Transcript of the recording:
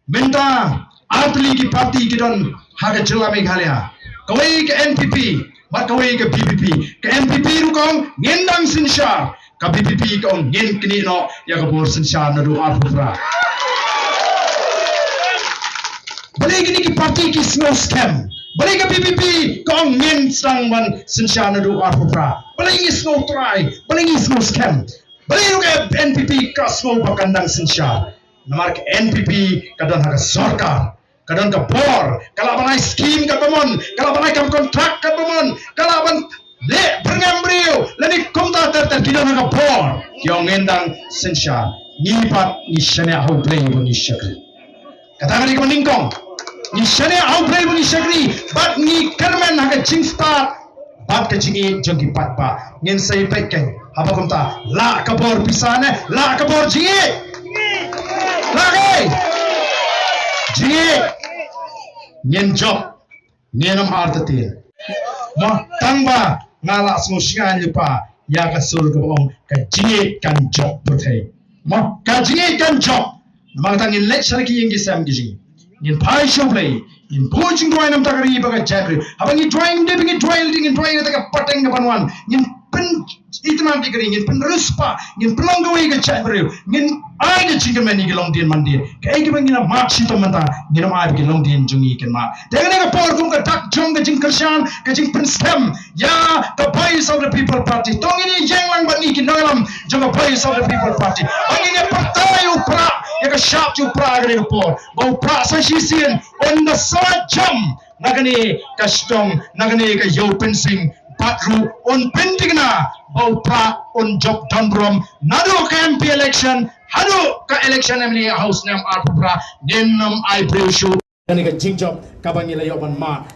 Minta atli ki parti ki don haga jela Meghalaya. Kawai ke NPP, mat kawai ke BPP. Ke NPP rukong ngendang sinsar, ke BPP kong ngend kini no ya ke bor sinsar nadu arpura. Balai gini ki parti ki snow scam. Balai ke BPP kong ngend sang man sinsar nadu arpura. Balai ngi snow try, balai ngi snow scam. Balai ke NPP ka snow bakandang sinsar. Namar ke NPP kadang haga sarkar. Kadang ke bor, kalau banai skim kat pemon, kalau banai kam kontrak kat pemon, kalau ban le pengambriu, lani kumta terkidang ke bor, yang ngendang sensya, nipat ni shania hau play ni syakri. Katakan ni meningkong, ni shania hau play ni syakri, bat ni kerman haga jingstart, bat ke jingieid jengki patpa, ngin say pekeng, apa kumta, la ke bor pisane, la ke bor jingieid, lagi. Jingieid nyen job nyenam artatin mo tangba ngala smusyan lupa ya ka sul ko ong ka jingieid kan job berthai mo ka jingieid kan job mang tangin lecture ki yang gisam giji nyen pai shoplay in pojing drawing nam takari baga jakri habangi drawing de bingi drawing ta ka pateng ka panwan nyen pen itman dikari nyen pen ruspa nyen pelonggawi ka jakri nyen ai ke chicken mani ke long din mandi ke ai ke bangina mak si to manta nyen ma ke long din jungi ken ma dengan ka por kum ka tak jong ka jing kershan ka jing pen stem ya the voice of the people party tong ini yang lang bani ki nalam jong the voice of the people party angin partai upra ya ka sharp tu pra ke por bau pra sa sisian on the side jam nagani ka stong nagani ka yo pensing patru on pentigna bau pra on job dondrom nadu ka MP election Hato ka election ni house nam arpura nenam I bring show. Kani ka jing job kabangila yoban ma.